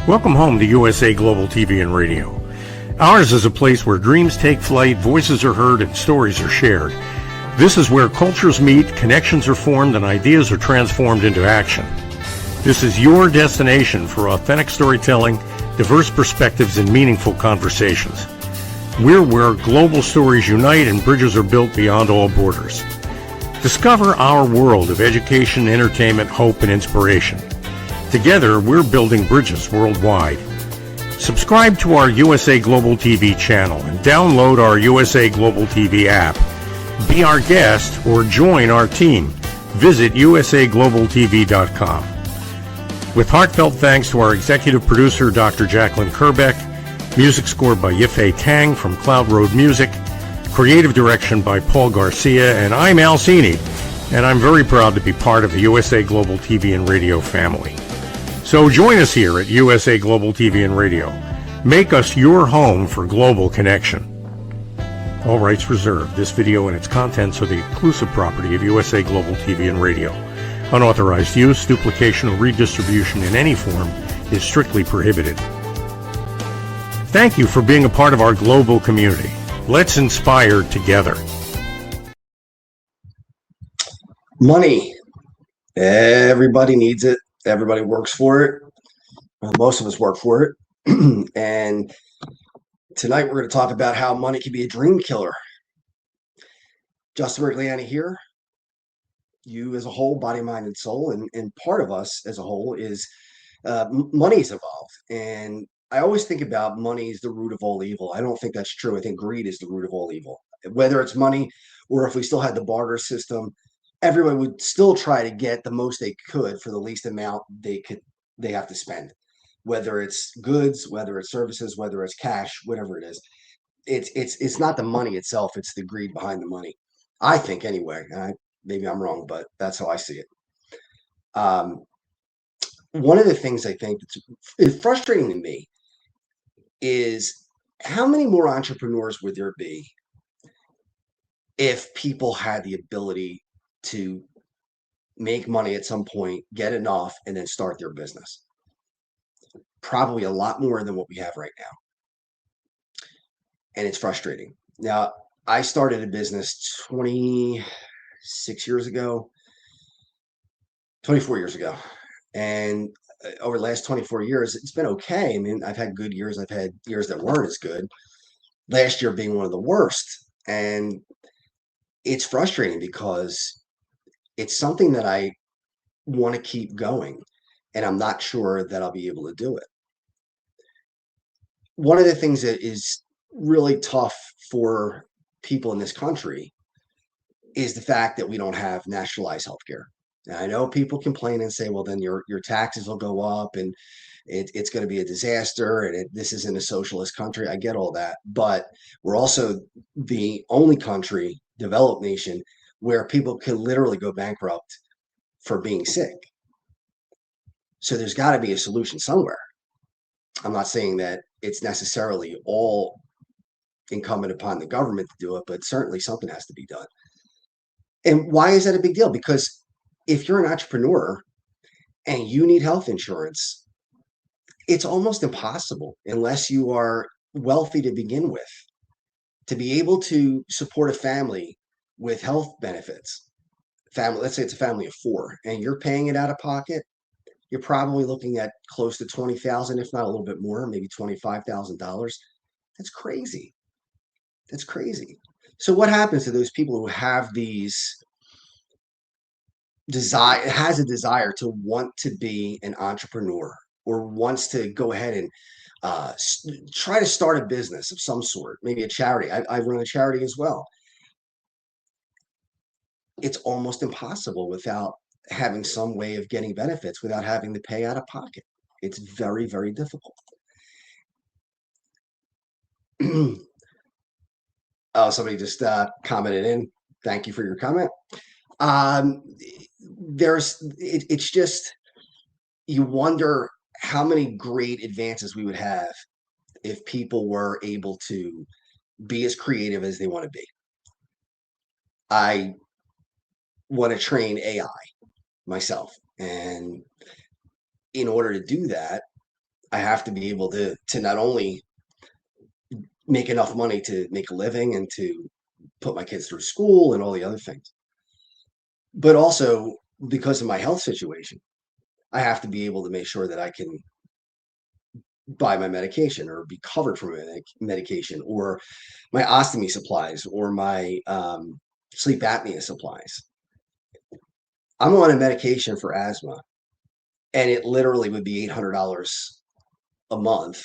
Welcome home to USA Global TV and Radio. Ours is a place where dreams take flight, voices are heard, and stories are shared. This is where cultures meet, connections are formed, and ideas are transformed into action. This is your destination for authentic storytelling, diverse perspectives, and meaningful conversations. We're where global stories unite and bridges are built beyond all borders. Discover our world of education, entertainment, hope, and inspiration. Together, we're building bridges worldwide. Subscribe to our USA Global TV channel and download our USA Global TV app. Be our guest or join our team. Visit usaglobaltv.com. With heartfelt thanks to our executive producer, Dr. Jacalyn Kerbeck, music scored by Yifei Tang from Cloud Road Music, creative direction by Paul Garcia, and I'm Al Cini, and I'm very proud to be part of the USA Global TV and Radio family. So join us here at USA Global TV and Radio. Make us your home for global connection. All rights reserved. This video and its contents are the exclusive property of USA Global TV and Radio. Unauthorized use, duplication, or redistribution in any form is strictly prohibited. Thank you for being a part of our global community. Let's inspire together. Money. Everybody needs it. Everybody works for it. Most of us work for it. And tonight we're going to talk about how money can be a dream killer. Justin Rigliani here. You as a whole, body, mind, and soul, and part of us as a whole is money's evolved. And I always think about money is the root of all evil. I don't think that's true. I think greed is the root of all evil. Whether it's money or if we still had the barter system, everyone would still try to get the most they could for the least amount they have to spend, whether it's goods, whether it's services, whether it's cash, whatever it is. It's not the money itself, it's the greed behind the money, I think, anyway. Maybe I'm wrong, but that's how I see it. One of the things I think that's frustrating to me is how many more entrepreneurs would there be if people had the ability to make money at some point, get enough, and then start their business? Probably a lot more than what we have right now. And it's frustrating. Now, I started a business 24 years ago. And over the last 24 years, it's been okay. I mean, I've had good years. I've had years that weren't as good. Last year being one of the worst. And it's frustrating because it's something that I want to keep going, and I'm not sure that I'll be able to do it. One of the things that is really tough for people in this country is the fact that we don't have nationalized healthcare. Now, I know people complain and say, well, then your taxes will go up and it's going to be a disaster, and this isn't a socialist country. I get all that, but we're also the only country, developed nation, where people can literally go bankrupt for being sick. So there's got to be a solution somewhere. I'm not saying that it's necessarily all incumbent upon the government to do it, but certainly something has to be done. And why is that a big deal? Because if you're an entrepreneur and you need health insurance, it's almost impossible, unless you are wealthy to begin with, to be able to support a family with health benefits. Let's say it's a family of 4 and you're paying it out of pocket, you're probably looking at close to $20,000, if not a little bit more, maybe $25,000. That's crazy. That's crazy. So what happens to those people who have these has a desire to want to be an entrepreneur, or wants to go ahead and try to start a business of some sort, maybe a charity? I run a charity as well. It's almost impossible without having some way of getting benefits, without having to pay out of pocket. It's very, very difficult. Oh, somebody just commented in. Thank you for your comment. It's just, you wonder how many great advances we would have if people were able to be as creative as they want to be. I want to train AI myself, and in order to do that, I have to be able to not only make enough money to make a living and to put my kids through school and all the other things, but also because of my health situation, I have to be able to make sure that I can buy my medication or be covered for my medication or my ostomy supplies or my sleep apnea supplies. I'm on a medication for asthma, and it literally would be $800 a month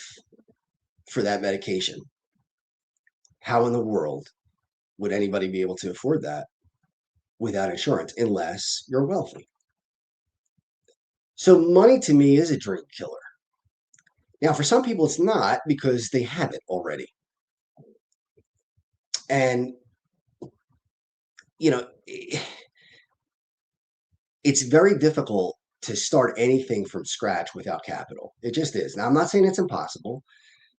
for that medication. How in the world would anybody be able to afford that without insurance unless you're wealthy? So money to me is a dream killer. Now, for some people, it's not because they have it already. And, you know, it's very difficult to start anything from scratch without capital. It just is. Now, I'm not saying it's impossible.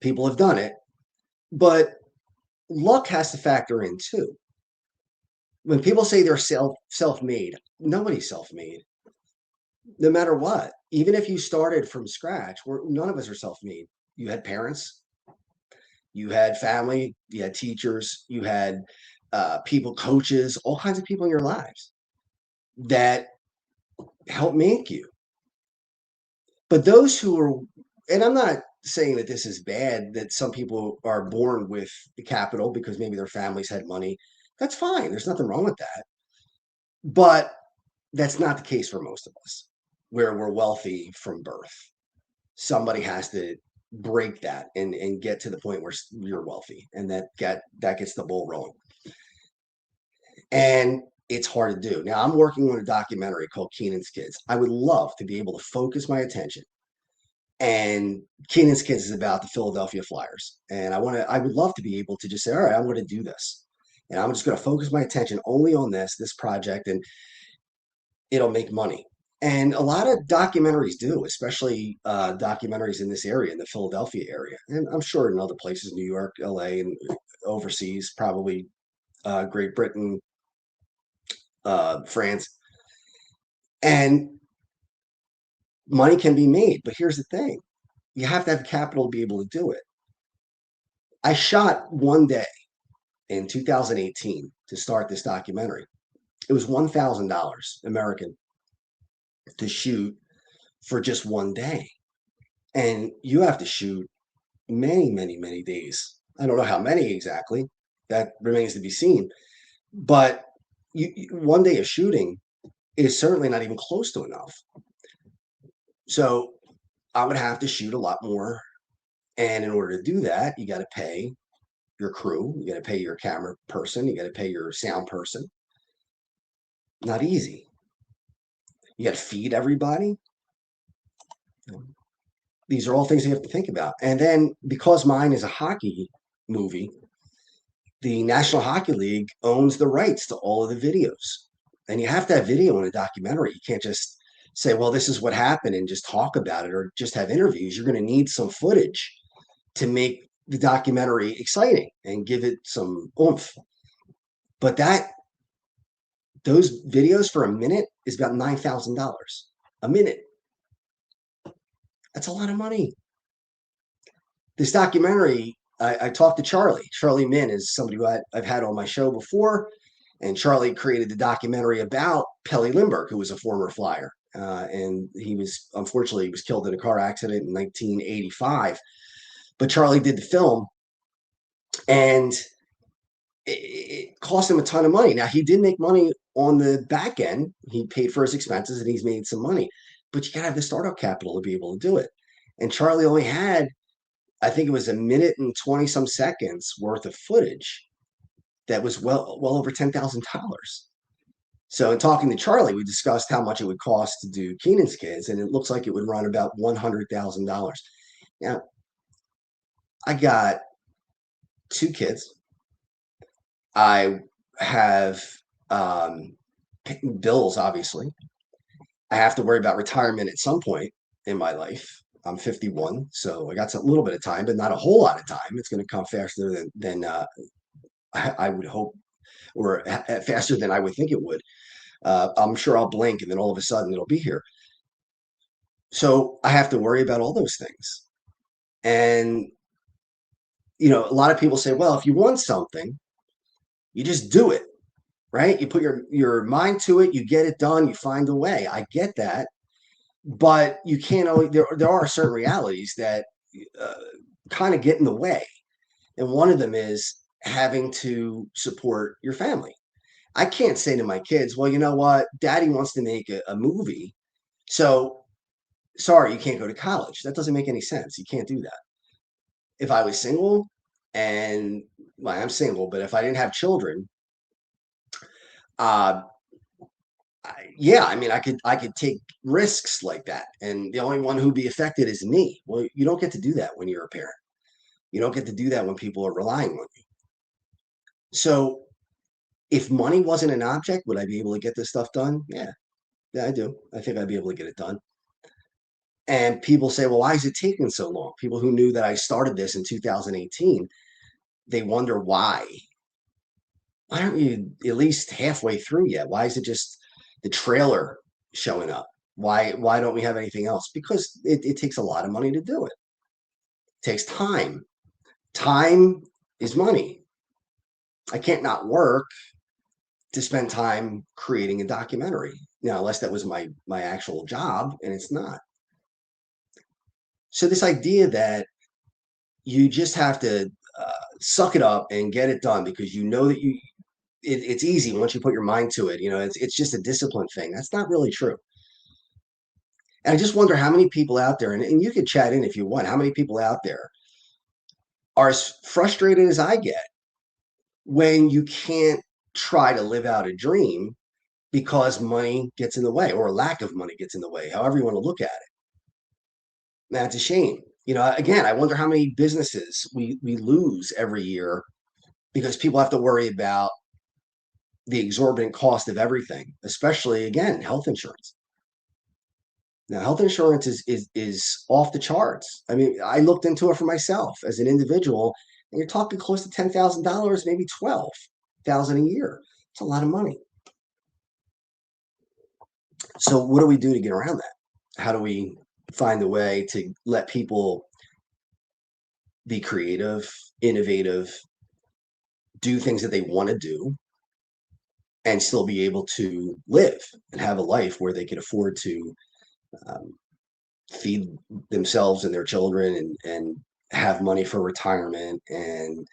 People have done it, but luck has to factor in too. When people say they're self-made, nobody's self-made. No matter what, even if you started from scratch, none of us are self-made. You had parents, you had family, you had teachers, you had people, coaches, all kinds of people in your lives that help make you. But those who are, and I'm not saying that this is bad, that some people are born with the capital because maybe their families had money. That's fine. There's nothing wrong with that. But that's not the case for most of us, where we're wealthy from birth. Somebody has to break that and get to the point where you're wealthy, and that gets the ball rolling. And it's hard to do. Now, I'm working on a documentary called Keenan's Kids. I would love to be able to focus my attention. And Keenan's Kids is about the Philadelphia Flyers. And I would love to be able to just say, all right, I'm going to do this. And I'm just going to focus my attention only on this project, and it'll make money. And a lot of documentaries do, especially documentaries in this area, in the Philadelphia area. And I'm sure in other places, New York, LA, and overseas, probably Great Britain, France. And money can be made. But here's the thing, you have to have capital to be able to do it. I shot one day in 2018 to start this documentary. It was $1,000 American to shoot for just one day. And you have to shoot many, many, many days. I don't know how many exactly. That remains to be seen. But one day of shooting is certainly not even close to enough. So I would have to shoot a lot more. And in order to do that, you got to pay your crew, you got to pay your camera person, you got to pay your sound person. Not easy. You got to feed everybody. These are all things you have to think about. And then because mine is a hockey movie, the National Hockey League owns the rights to all of the videos. And you have to have video in a documentary. You can't just say, well, this is what happened and just talk about it or just have interviews. You're going to need some footage to make the documentary exciting and give it some oomph. But those videos for a minute is about $9,000 a minute. That's a lot of money. This documentary, I talked to Charlie. Charlie Min is somebody who I've had on my show before. And Charlie created the documentary about Pelle Lindbergh, who was a former Flyer. And unfortunately, he was killed in a car accident in 1985. But Charlie did the film, and it cost him a ton of money. Now, he did make money on the back end. He paid for his expenses, and he's made some money. But you got to have the startup capital to be able to do it. And Charlie only had, I think it was a minute and 20 some seconds worth of footage that was well over $10,000. So in talking to Charlie, we discussed how much it would cost to do Keenan's Kids, and it looks like it would run about $100,000. Now, I got 2 kids. I have bills, obviously. I have to worry about retirement at some point in my life. I'm 51, so I got a little bit of time, but not a whole lot of time. It's going to come faster than I would hope, or faster than I would think it would. I'm sure I'll blink and then all of a sudden it'll be here. So I have to worry about all those things. And, a lot of people say, well, if you want something, you just do it, right? You put your mind to it, you get it done, you find a way. I get that, but you can't always. There are certain realities that uh, kind of get in the way, and one of them is having to support your family. I can't say to my kids, well, you know what, Daddy wants to make a movie, so sorry, you can't go to college. That doesn't make any sense. You can't do that. If I was single, and well, I'm single, but if I didn't have children, uh, yeah, I mean, I could take risks like that, and the only one who'd be affected is me. Well, you don't get to do that when you're a parent. You don't get to do that when people are relying on you. So, if money wasn't an object, would I be able to get this stuff done? Yeah, yeah, I do. I think I'd be able to get it done. And people say, well, why is it taking so long? People who knew that I started this in 2018, they wonder why. Why aren't you at least halfway through yet? Why is it just the trailer showing up? Why don't we have anything else? Because it takes a lot of money to do it. It takes time. Time is money. I can't not work to spend time creating a documentary. Now, unless that was my actual job, and it's not. So this idea that you just have to suck it up and get it done because you know that it's easy once you put your mind to it. It's just a discipline thing. That's not really true. And I just wonder how many people out there, and you can chat in if you want, how many people out there are as frustrated as I get when you can't try to live out a dream because money gets in the way or a lack of money gets in the way, however you want to look at it. That's a shame. Again, I wonder how many businesses we lose every year because people have to worry about the exorbitant cost of everything, especially again, health insurance. Now, health insurance is off the charts. I mean, I looked into it for myself as an individual, and you're talking close to $10,000, maybe 12,000 a year. It's a lot of money. So, what do we do to get around that? How do we find a way to let people be creative, innovative, do things that they want to do, and still be able to live and have a life where they can afford to um, feed themselves and their children and have money for retirement and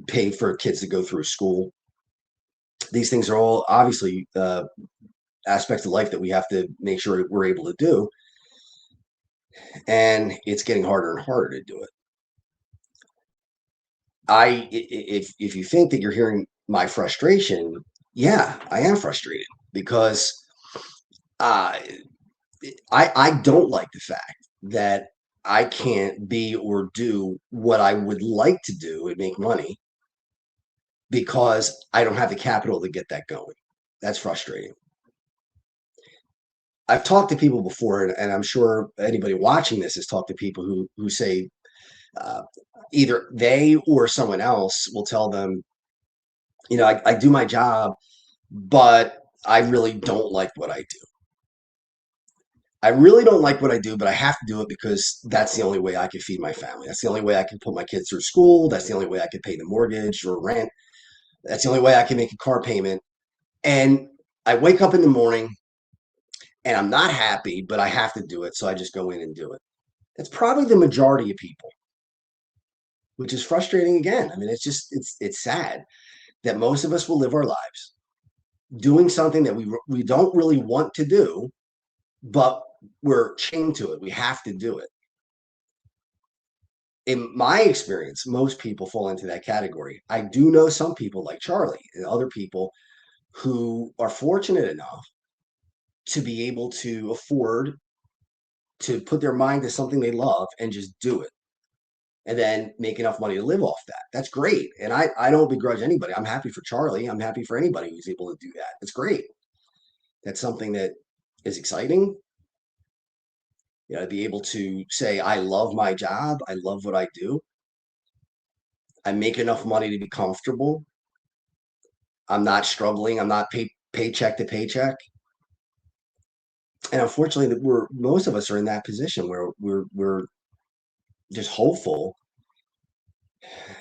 pay for kids to go through school. These things are all obviously aspects of life that we have to make sure we're able to do. And it's getting harder and harder to do it. If you think that you're hearing my frustration, yeah, I am frustrated because uh, I don't like the fact that I can't be or do what I would like to do and make money because I don't have the capital to get that going. That's frustrating. I've talked to people before, and I'm sure anybody watching this has talked to people who say uh, either they or someone else will tell them, I do my job, but I really don't like what I do. I really don't like what I do, but I have to do it because that's the only way I can feed my family. That's the only way I can put my kids through school. That's the only way I can pay the mortgage or rent. That's the only way I can make a car payment. And I wake up in the morning and I'm not happy, but I have to do it. So I just go in and do it. That's probably the majority of people, which is frustrating again. I mean, it's sad that most of us will live our lives doing something that we don't really want to do, but we're chained to it. We have to do it. In my experience, most people fall into that category. I do know some people like Charlie and other people who are fortunate enough to be able to afford to put their mind to something they love and just do it and then make enough money to live off that. That's great. And I don't begrudge anybody. I'm happy for Charlie. I'm happy for anybody who's able to do that. It's great. That's something that is exciting. To be able to say, I love my job. I love what I do. I make enough money to be comfortable. I'm not struggling. I'm not paycheck to paycheck. And unfortunately, most of us are in that position where we're just hopeful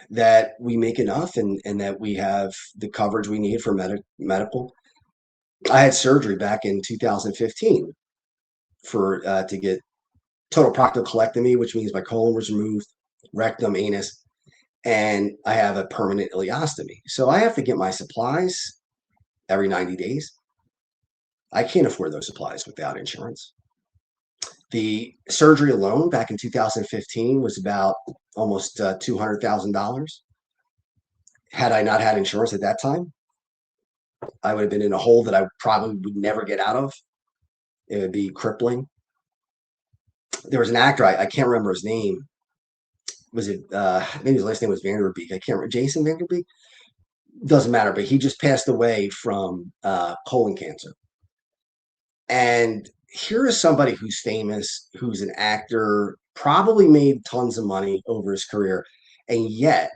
that we make enough and that we have the coverage we need for medical. I had surgery back in 2015 for to get total proctocolectomy, which means my colon was removed, rectum, anus, and I have a permanent ileostomy. So I have to get my supplies every 90 days. I can't afford those supplies without insurance. The surgery alone back in 2015 was about almost $200,000. Had I not had insurance at that time, I would have been in a hole that I probably would never get out of. It would be crippling. There was an actor, I can't remember his name. Was it maybe his last name was Vanderbeek? I can't remember. Jason Vanderbeek? Doesn't matter, but he just passed away from colon cancer. And here is somebody who's famous, who's an actor, probably made tons of money over his career, and yet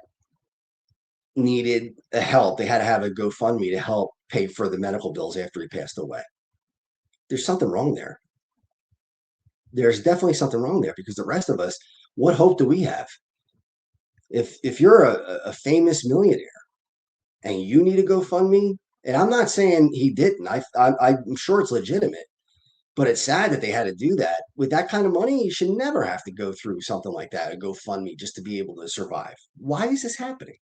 needed a help. They had to have a GoFundMe to help pay for the medical bills after he passed away. There's something wrong there. There's definitely something wrong there because the rest of us, what hope do we have? If you're a famous millionaire and you need a GoFundMe, and I'm not saying he didn't, I'm sure it's legitimate, but it's sad that they had to do that. With that kind of money, you should never have to go through something like that, a GoFundMe, just to be able to survive. Why is this happening?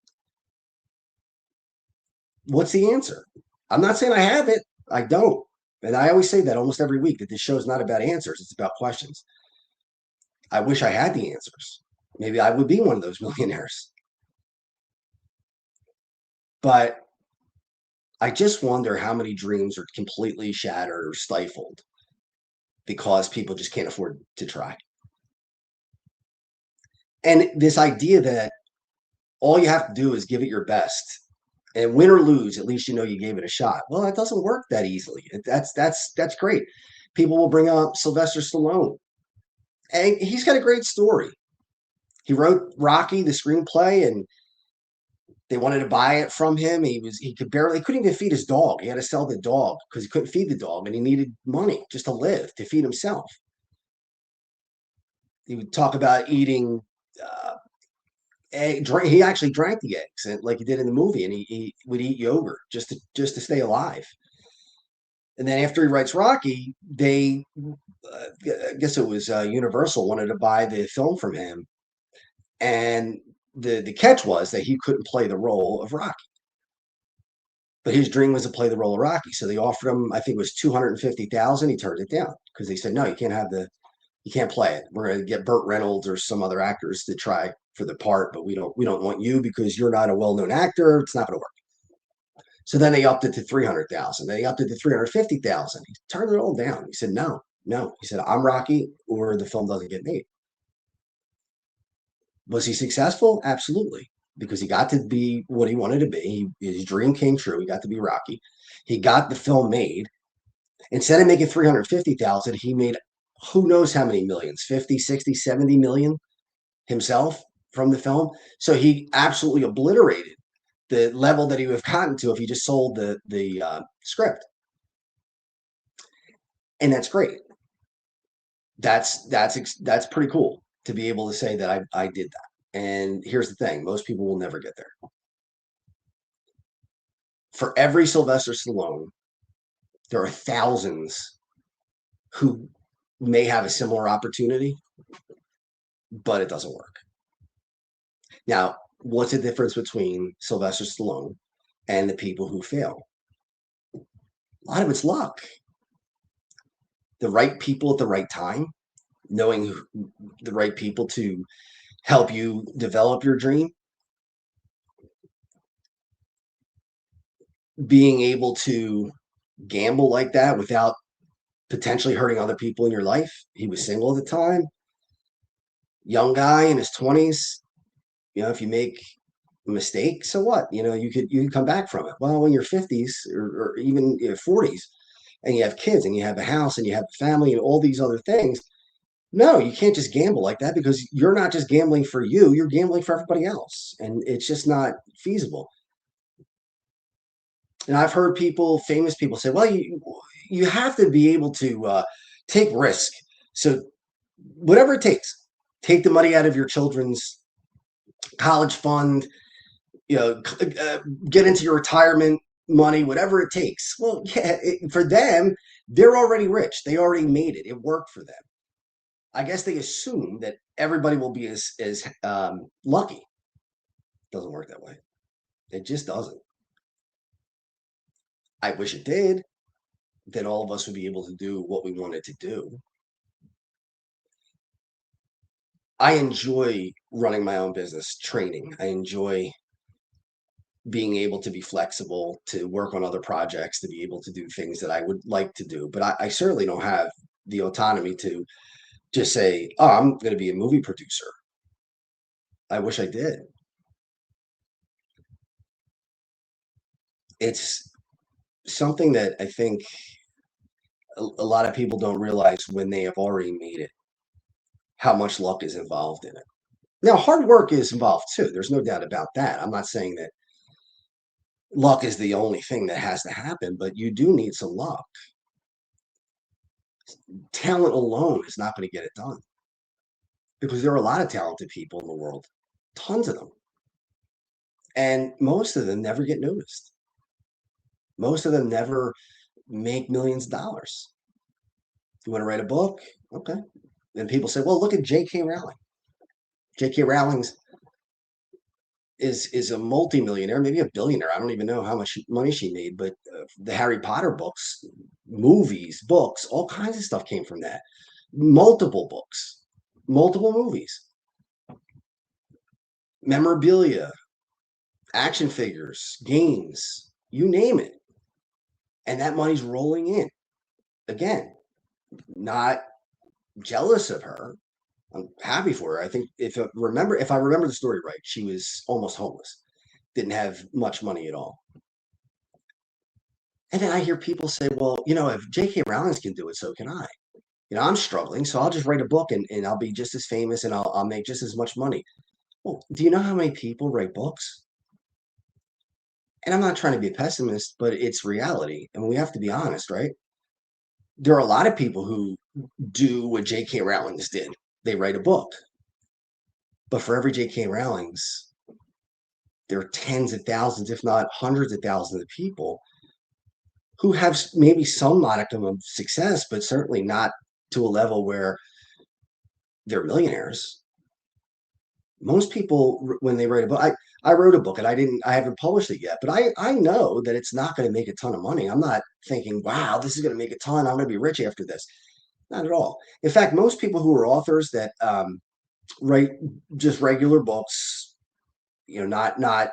What's the answer? I'm not saying I have it. I don't. And I always say that almost every week that this show is not about answers, it's about questions. I wish I had the answers. Maybe I would be one of those millionaires. But I just wonder how many dreams are completely shattered or stifled because people just can't afford to try. And this idea that all you have to do is give it your best and win or lose, at least you know you gave it a shot. Well, it doesn't work that easily. That's great. People will bring up Sylvester Stallone, and he's got a great story. He wrote Rocky, the screenplay, and they wanted to buy it from him. He couldn't even feed his dog. He had to sell the dog because he couldn't feed the dog, and he needed money just to live, to feed himself. He would talk about eating he actually drank the eggs and like he did in the movie, and he would eat yogurt just to stay alive. And then after he writes Rocky, they I guess it was Universal wanted to buy the film from him, and the catch was that he couldn't play the role of Rocky. But his dream was to play the role of Rocky, so they offered him, I think it was 250,000. He turned it down because they said no, you can't play it. We're going to get Burt Reynolds or some other actors to try for the part, but we don't want you because you're not a well-known actor. It's not going to work. So then they upped it to 300,000. Then they upped it to 350,000. He turned it all down. He said no. He said I'm Rocky, or the film doesn't get made. Was he successful? Absolutely, because he got to be what he wanted to be. His dream came true. He got to be Rocky. He got the film made. Instead of making 350,000, he made who knows how many millions, 50, 60, 70 million himself from the film. So he absolutely obliterated the level that he would have gotten to if he just sold the script. And that's great. That's pretty cool to be able to say that I did that. And here's the thing, most people will never get there. For every Sylvester Stallone, there are thousands who may have a similar opportunity, but it doesn't work. Now, what's the difference between Sylvester Stallone and the people who fail? A lot of it's luck. The right people at the right time, knowing the right people to help you develop your dream, being able to gamble like that without potentially hurting other people in your life. He was single at the time, young guy in his 20s. If you make a mistake, so what? You can come back from it. Well, when you're 50s or even 40s, and you have kids and you have a house and you have a family and all these other things, no, you can't just gamble like that because you're not just gambling for you, you're gambling for everybody else. And it's just not feasible. And I've heard famous people say, well, you have to be able to take risk. So whatever it takes, Take the money out of your children's college fund, get into your retirement money, whatever it takes. Well, yeah, for them, they're already rich. They already made it. It worked for them. I guess they assume that everybody will be as lucky. Doesn't work that way. It just doesn't. I wish it did. Then all of us would be able to do what we wanted to do. I enjoy running my own business, training. I enjoy being able to be flexible, to work on other projects, to be able to do things that I would like to do. But I certainly don't have the autonomy to just say, oh, I'm going to be a movie producer. I wish I did. It's something that I think a lot of people don't realize when they have already made it, how much luck is involved in it. Now, hard work is involved too. There's no doubt about that. I'm not saying that luck is the only thing that has to happen, but you do need some luck. Talent alone is not going to get it done because there are a lot of talented people in the world, tons of them. And most of them never get noticed. Most of them never make millions of dollars. You want to write a book? Okay. Then people say, well, look at J.K. Rowling. J.K. Rowling's is a multimillionaire, maybe a billionaire. I don't even know how much money she made, but the Harry Potter books, movies, books, all kinds of stuff came from that. Multiple books, multiple movies, memorabilia, action figures, games, you name it. And that money's rolling in. Again, not jealous of her. I'm happy for her. I think if I remember the story right, she was almost homeless, didn't have much money at all. And then I hear people say, well, if J.K. Rowling can do it, so can I. I'm struggling, so I'll just write a book and I'll be just as famous and I'll make just as much money. Well, do you know how many people write books? And I'm not trying to be a pessimist, but it's reality. And we have to be honest, right? There are a lot of people who do what J.K. Rowling's did. They write a book. But for every J.K. Rowling's, there are tens of thousands, if not hundreds of thousands of people who have maybe some modicum of success, but certainly not to a level where they're millionaires. Most people, when they write a book, I wrote a book and I haven't published it yet, but I know that it's not going to make a ton of money. I'm not thinking, wow, this is going to make a ton. I'm going to be rich after this. Not at all. In fact, most people who are authors that write just regular books, not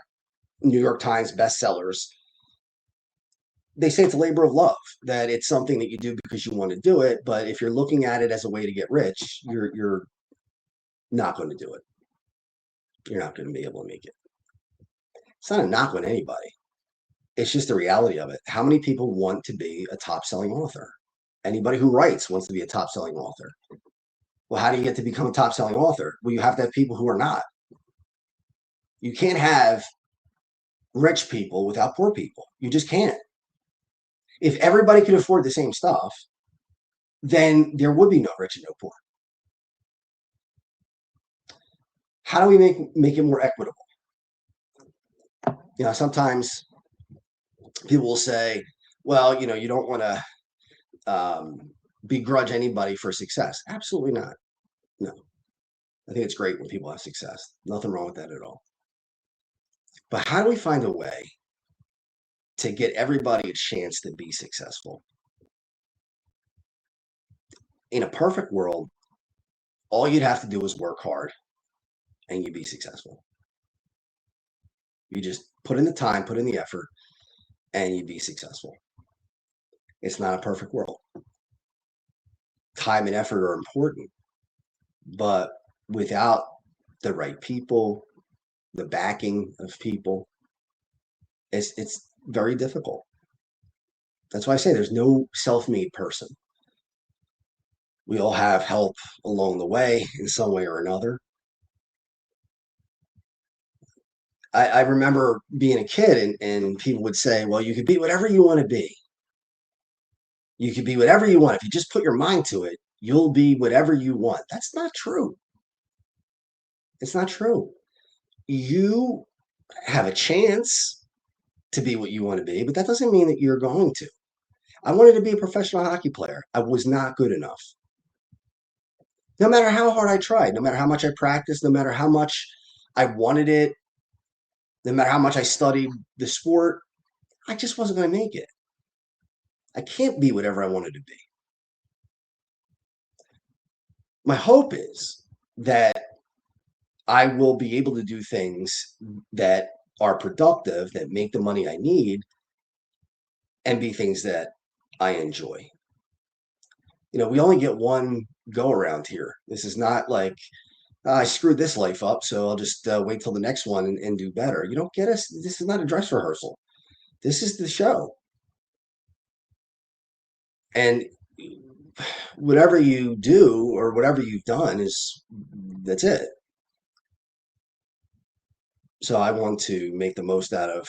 New York Times bestsellers, they say it's a labor of love, that it's something that you do because you want to do it. But if you're looking at it as a way to get rich, you're not going to do it. You're not going to be able to make it. It's not a knock on anybody. It's just the reality of it. How many people want to be a top-selling author? Anybody who writes wants to be a top-selling author. Well, how do you get to become a top-selling author? Well, you have to have people who are not. You can't have rich people without poor people. You just can't. If everybody could afford the same stuff, then there would be no rich and no poor. How do we make it more equitable? Sometimes people will say, well, you don't want to begrudge anybody for success. Absolutely not. No. I think it's great when people have success. Nothing wrong with that at all. But how do we find a way to get everybody a chance to be successful? In a perfect world, all you'd have to do is work hard and you'd be successful. You just put in the time, put in the effort, and you'd be successful. It's not a perfect world. Time and effort are important, but without the right people, the backing of people, it's very difficult. That's why I say there's no self-made person. We all have help along the way in some way or another. I remember being a kid and people would say, well, you could be whatever you want to be. You could be whatever you want. If you just put your mind to it, you'll be whatever you want. That's not true. It's not true. You have a chance to be what you want to be, but that doesn't mean that you're going to. I wanted to be a professional hockey player. I was not good enough. No matter how hard I tried, no matter how much I practiced, no matter how much I wanted it, no matter how much I studied the sport, I just wasn't going to make it. I can't be whatever I wanted to be. My hope is that I will be able to do things that are productive, that make the money I need, and be things that I enjoy. We only get one go around here. This is not like I screwed this life up, so I'll just wait till the next one and do better. You don't get us. This is not a dress rehearsal. This is the show. And whatever you do or whatever you've done that's it. So I want to make the most out of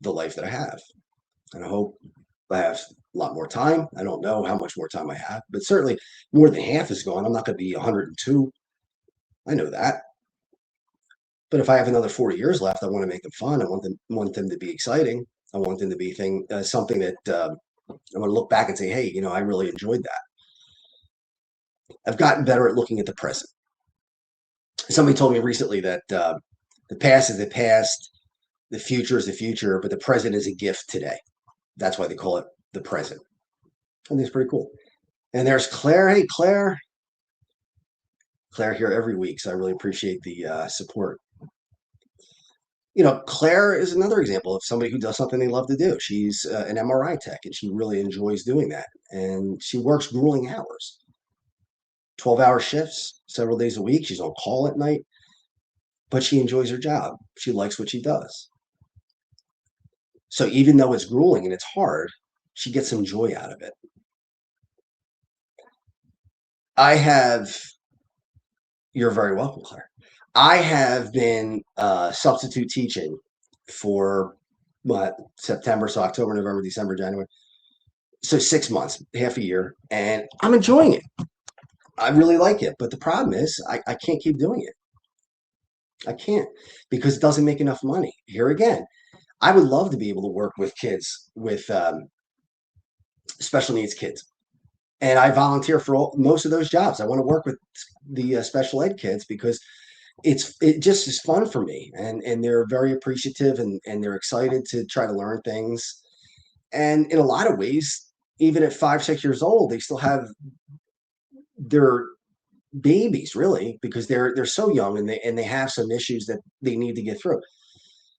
the life that I have. And I hope I have a lot more time. I don't know how much more time I have, but certainly more than half is gone. I'm not going to be 102. I know that. But if I have another 40 years left, I want to make them fun. I want them to be exciting. I want them to be something that I want to look back and say, hey, I really enjoyed that. I've gotten better at looking at the present. Somebody told me recently that the past is the past, the future is the future, but the present is a gift today. That's why they call it the present. I think it's pretty cool. And there's Claire. Hey, Claire. Claire here every week, so I really appreciate the support. Claire is another example of somebody who does something they love to do. She's an MRI tech, and she really enjoys doing that. And she works grueling hours, 12-hour shifts, several days a week. She's on call at night, but she enjoys her job. She likes what she does. So even though it's grueling and it's hard, she gets some joy out of it. You're very welcome, Claire. I have been substitute teaching for September, so October, November, December, January. So 6 months, half a year, and I'm enjoying it. I really like it. But the problem is I can't keep doing it. I can't because it doesn't make enough money. Here again, I would love to be able to work with kids with special needs kids. And I volunteer for most of those jobs. I want to work with the special ed kids because it just is fun for me, and they're very appreciative and they're excited to try to learn things. And in a lot of ways, even at 5, 6 years old, they still have their babies really because they're so young and they have some issues that they need to get through.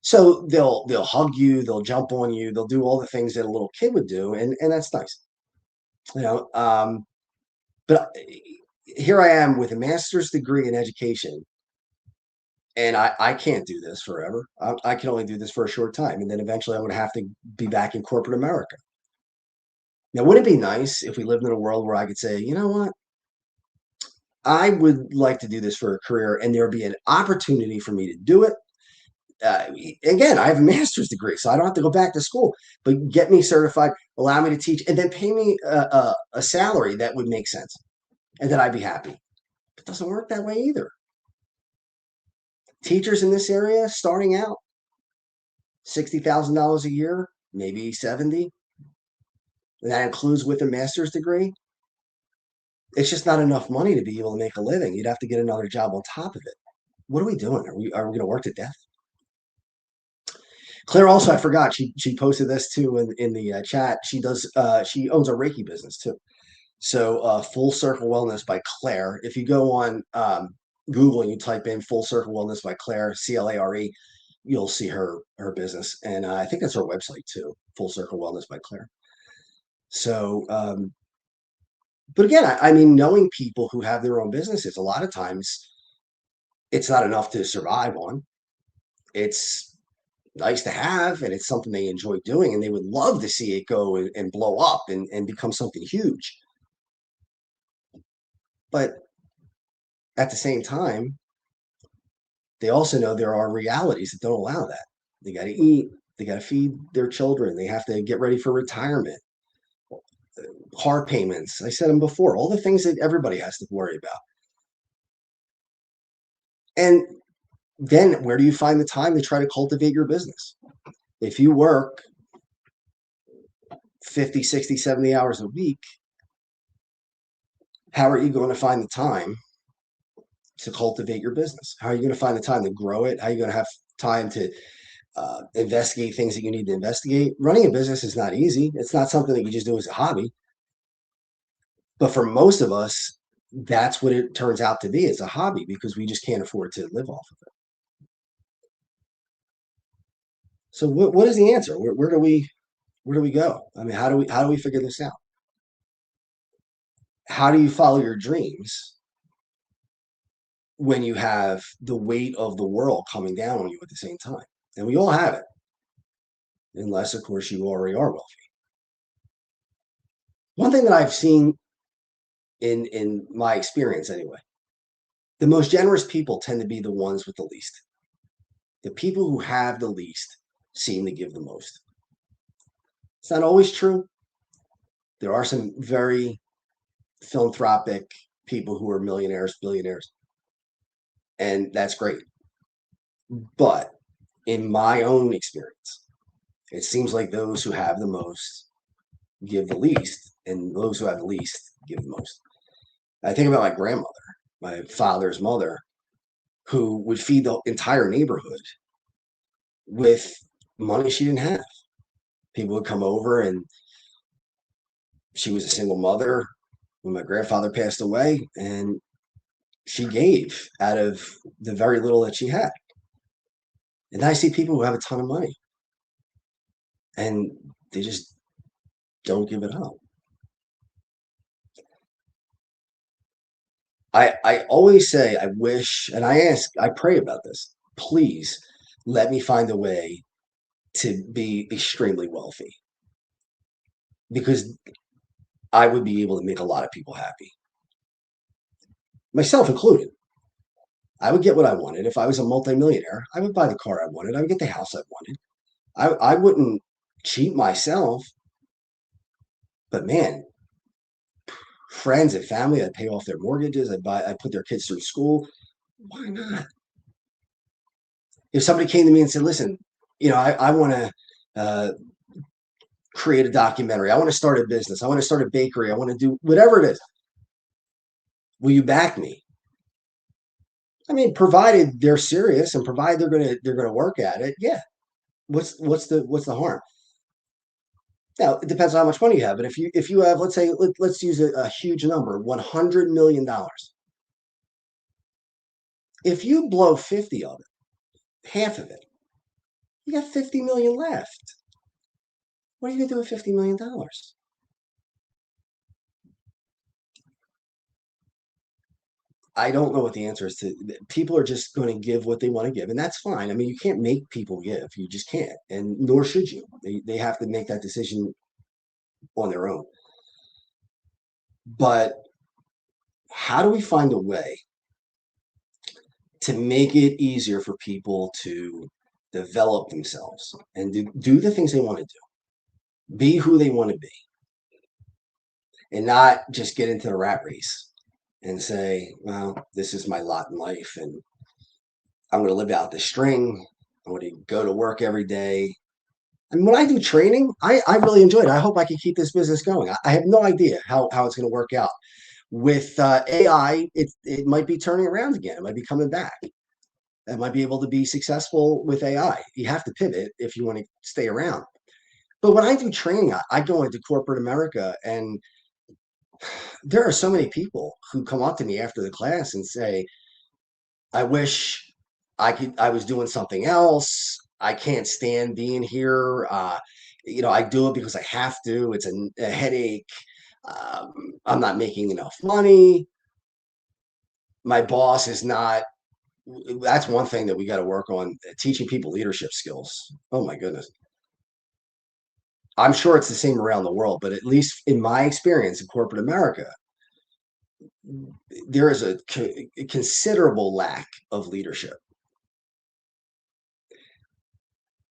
So they'll hug you, they'll jump on you, they'll do all the things that a little kid would do, and that's nice. You know, but here I am with a master's degree in education, and I can't do this forever. I can only do this for a short time, and then eventually I'm going to have to be back in corporate America. Now, wouldn't it be nice if we lived in a world where I could say, you know what, I would like to do this for a career, and there would be an opportunity for me to do it. Uh, Again, I have a master's degree, so I don't have to go back to school, but get me certified, allow me to teach, and then pay me a salary that would make sense, and then I'd be happy. It doesn't work that way either. Teachers in this area starting out $60,000 a year, maybe 70. And that includes with a master's degree. It's just not enough money to be able to make a living. You'd have to get another job on top of it. What are we doing? Are we going to work to death? Claire also, I forgot, she posted this too in the chat. She owns a Reiki business too. So Full Circle Wellness by Claire. If you go on Google and you type in Full Circle Wellness by Claire, CLARE, you'll see her business. And I think that's her website too, Full Circle Wellness by Claire. So, but again, I mean, knowing people who have their own businesses, a lot of times it's not enough to survive on. It's nice to have, and it's something they enjoy doing, and they would love to see it go and blow up and become something huge. But at the same time, they also know there are realities that don't allow that. They got to eat, they got to feed their children, they have to get ready for retirement, car payments. I said them before, all the things that everybody has to worry about. And then where do you find the time to try to cultivate your business? If you work 50, 60, 70 hours a week, how are you going to find the time to cultivate your business? How are you going to find the time to grow it? How are you going to have time to investigate things that you need to investigate? Running a business is not easy. It's not something that you just do as a hobby. But for most of us, that's what it turns out to be. It's a hobby because we just can't afford to live off of it. So what is the answer? Where do we go? I mean, how do we figure this out? How do you follow your dreams when you have the weight of the world coming down on you at the same time? And we all have it, unless of course you already are wealthy. One thing that I've seen in my experience anyway, the most generous people tend to be the ones with the least. The people who have the least seem to give the most. It's not always true. There are some very philanthropic people who are millionaires, billionaires, and that's great. But in my own experience, it seems like those who have the most give the least, and those who have the least give the most. I think about my grandmother, my father's mother, who would feed the entire neighborhood with money she didn't have. People would come over, and she was a single mother when my grandfather passed away, and she gave out of the very little that she had. And then I see people who have a ton of money and they just don't give it up. I always say I wish, and I pray about this. Please let me find a way to be extremely wealthy because I would be able to make a lot of people happy, myself included. I would get what I wanted. If I was a multimillionaire, I would buy the car I wanted. I would get the house I wanted. I wouldn't cheat myself, but man, friends and family, I'd pay off their mortgages. I'd put their kids through school. Why not? If somebody came to me and said, listen, I want to create a documentary. I want to start a business. I want to start a bakery. I want to do whatever it is. Will you back me? I mean, provided they're serious and provided they're gonna work at it. Yeah. What's the harm? Now it depends on how much money you have. But if you have, let's say, let's use a huge number, $100 million. If you blow 50 of it, half of it, you got 50 million left. What are you gonna do with $50 million? I don't know what the answer is to. People are just going to give what they want to give, and that's fine. I mean, you can't make people give. You just can't, and nor should you. They have to make that decision on their own. But how do we find a way to make it easier for people to develop themselves and do the things they want to do, be who they want to be, and not just get into the rat race and say, well, this is my lot in life, and I'm going to live out the string. I'm going to go to work every day. And when I do training, I really enjoy it. I hope I can keep this business going. I have no idea how it's going to work out. With AI, it might be turning around again. It might be coming back. I might be able to be successful with AI. You have to pivot if you want to stay around. But when I do training, I go into corporate America, and there are so many people who come up to me after the class and say, I wish I was doing something else. I can't stand being here. I do it because I have to. It's a headache. I'm not making enough money. My boss is not. That's one thing that we got to work on, teaching people leadership skills. Oh my goodness. I'm sure it's the same around the world, but at least in my experience in corporate America, there is a considerable lack of leadership.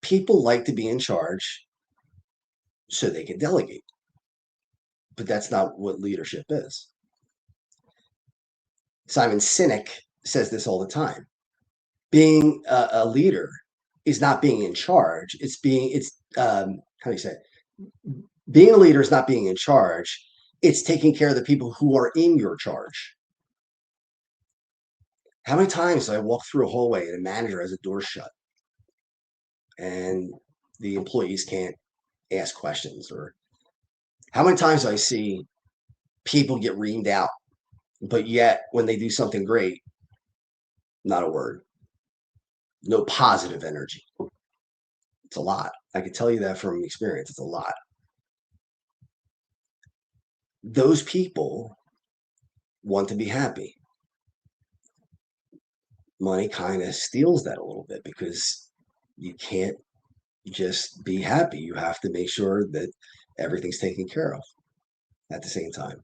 People like to be in charge so they can delegate, but that's not what leadership is. Simon Sinek says this all the time. Being a leader is not being in charge. How do you say it? Being a leader is not being in charge. It's taking care of the people who are in your charge. How many times do I walk through a hallway and a manager has a door shut and the employees can't ask questions? Or how many times do I see people get reamed out, but yet when they do something great, not a word, no positive energy. It's a lot. I can tell you that from experience. It's a lot. Those people want to be happy. Money kind of steals that a little bit because you can't just be happy. You have to make sure that everything's taken care of at the same time.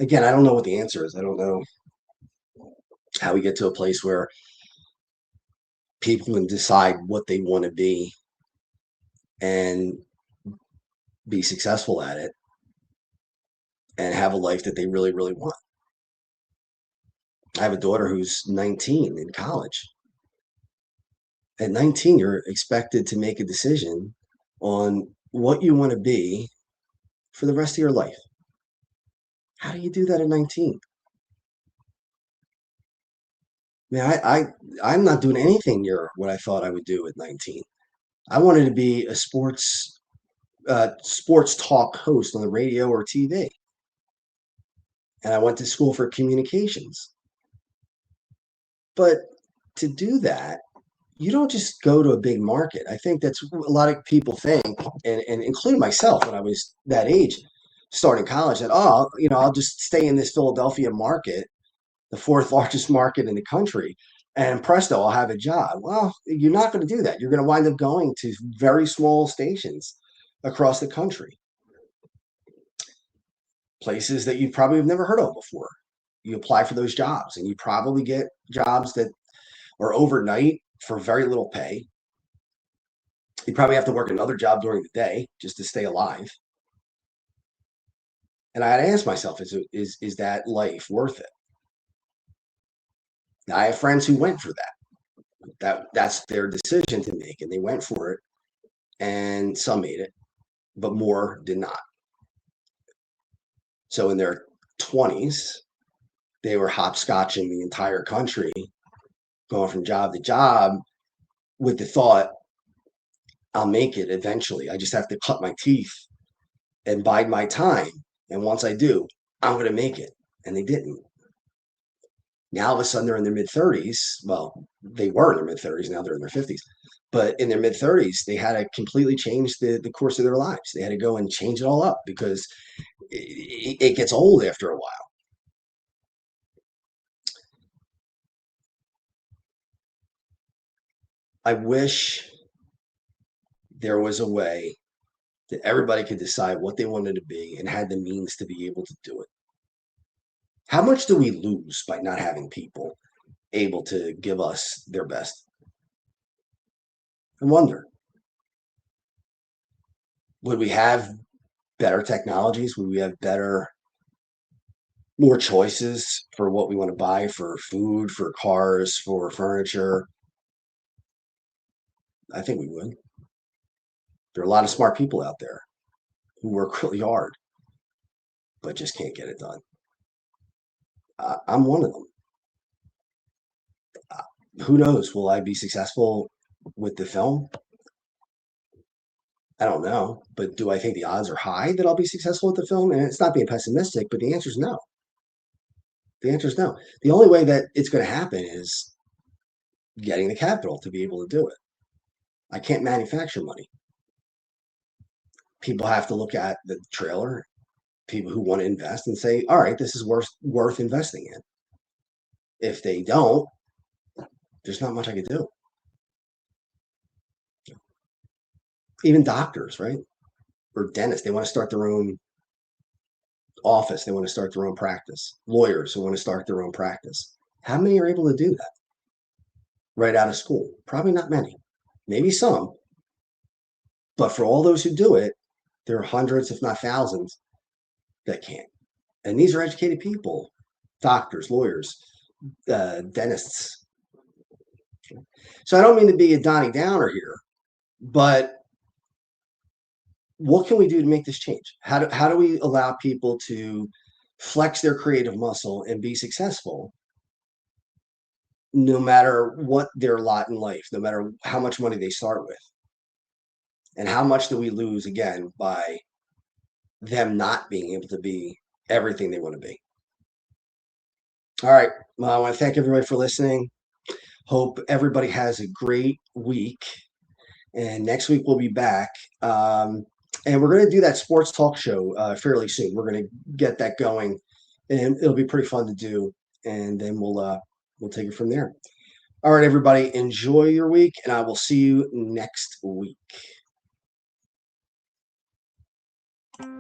Again, I don't know what the answer is. I don't know how we get to a place where people can decide what they want to be and be successful at it and have a life that they really, really want. I have a daughter who's 19 in college. At 19, you're expected to make a decision on what you want to be for the rest of your life. How do you do that at 19? Man, I'm not doing anything near what I thought I would do at 19. I wanted to be a sports talk host on the radio or TV, and I went to school for communications. But to do that, you don't just go to a big market. I think that's a lot of people think, and including myself when I was that age, starting college, that, oh, I'll just stay in this Philadelphia market, the fourth largest market in the country, and presto, I'll have a job. Well, you're not going to do that. You're going to wind up going to very small stations across the country, places that you probably have never heard of before. You apply for those jobs, and you probably get jobs that are overnight for very little pay. You probably have to work another job during the day just to stay alive. And I had to ask myself, is that life worth it? Now, I have friends who went for that. That's their decision to make, and they went for it. And some made it, but more did not. So in their 20s, they were hopscotching the entire country, going from job to job with the thought, I'll make it eventually. I just have to cut my teeth and bide my time. And once I do, I'm going to make it. And they didn't. Now, all of a sudden, they're in their mid 30s. Well, they were in their mid 30s. Now they're in their 50s. But in their mid 30s, they had to completely change the course of their lives. They had to go and change it all up because it gets old after a while. I wish there was a way that everybody could decide what they wanted to be and had the means to be able to do it. How much do we lose by not having people able to give us their best? I wonder, would we have better technologies? Would we have more choices for what we want to buy for food, for cars, for furniture? I think we would. There are a lot of smart people out there who work really hard, but just can't get it done. I'm one of them. Who knows? Will I be successful with the film? I don't know, but do I think the odds are high that I'll be successful with the film? And it's not being pessimistic, but the answer is no. The answer is no. The only way that it's going to happen is getting the capital to be able to do it. I can't manufacture money. People have to look at the trailer, people who want to invest and say, all right, this is worth investing in. If they don't, there's not much I can do. Even doctors, right? Or dentists, they want to start their own office. They want to start their own practice. Lawyers who want to start their own practice. How many are able to do that right out of school? Probably not many. Maybe some. But for all those who do it, there are hundreds, if not thousands, that can't. And these are educated people, doctors, lawyers, dentists. So I don't mean to be a Donnie Downer here, but what can we do to make this change? How do we allow people to flex their creative muscle and be successful no matter what their lot in life, no matter how much money they start with? And how much do we lose again by them not being able to be everything they want to be? All right. Well, I want to thank everybody for listening. Hope everybody has a great week. And next week we'll be back. And we're going to do that sports talk show fairly soon. We're going to get that going, and it'll be pretty fun to do. And then we'll take it from there. All right, everybody, enjoy your week, and I will see you next week.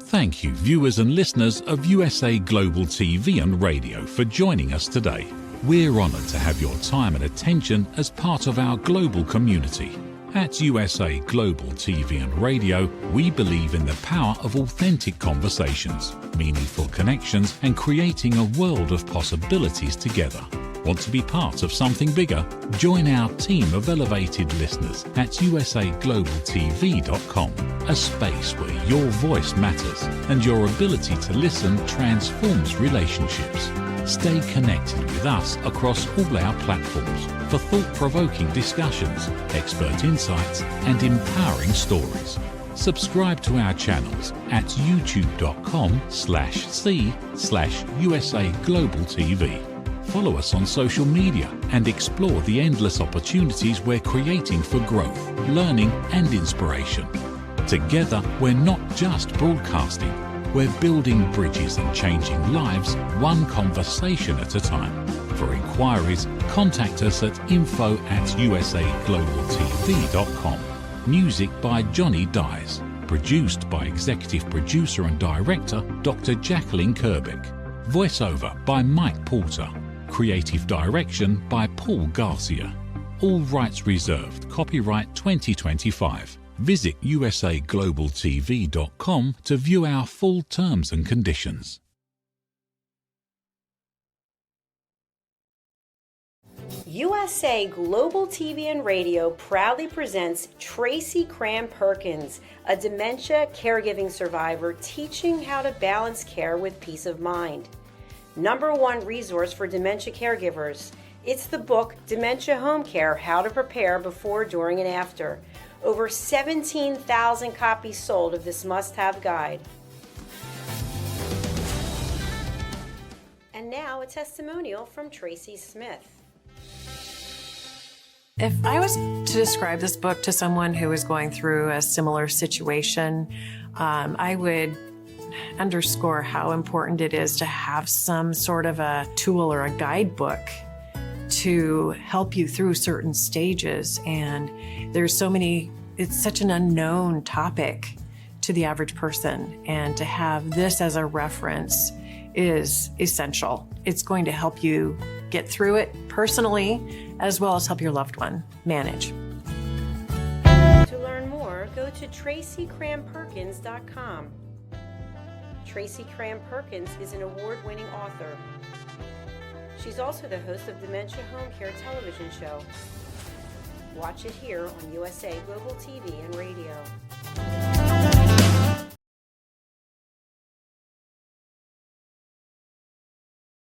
Thank you, viewers and listeners of USA Global TV and Radio, for joining us today. We're honoured to have your time and attention as part of our global community. At USA Global TV and Radio, we believe in the power of authentic conversations, meaningful connections, and creating a world of possibilities together. Want to be part of something bigger? Join our team of elevated listeners at usaglobaltv.com, a space where your voice matters and your ability to listen transforms relationships. Stay connected with us across all our platforms for thought-provoking discussions, expert insights, and empowering stories. Subscribe to our channels at youtube.com/c/USA Global TV. Follow us on social media and explore the endless opportunities we're creating for growth, learning, and inspiration. Together, we're not just broadcasting. We're building bridges and changing lives, one conversation at a time. For inquiries, contact us at info@usaglobaltv.com. Music by Johnny Dies. Produced by Executive Producer and Director Dr. Jacalyn Kerbeck. Voiceover by Mike Porter. Creative Direction by Paul Garcia. All rights reserved. Copyright 2025. Visit usaglobaltv.com to view our full terms and conditions. USA Global TV and Radio proudly presents Tracy Cram Perkins, a dementia caregiving survivor teaching how to balance care with peace of mind. #1 resource for dementia caregivers. It's the book Dementia Home Care: How to Prepare Before, During, and After. Over 17,000 copies sold of this must-have guide. And now a testimonial from Tracy Smith. If I was to describe this book to someone who is going through a similar situation, I would underscore how important it is to have some sort of a tool or a guidebook to help you through certain stages. And there's so many, it's such an unknown topic to the average person. And to have this as a reference is essential. It's going to help you get through it personally, as well as help your loved one manage. To learn more, go to tracycramperkins.com. Tracy Cram Perkins is an award-winning author. She's also the host of Dementia Home Care television show. Watch it here on USA Global TV and Radio.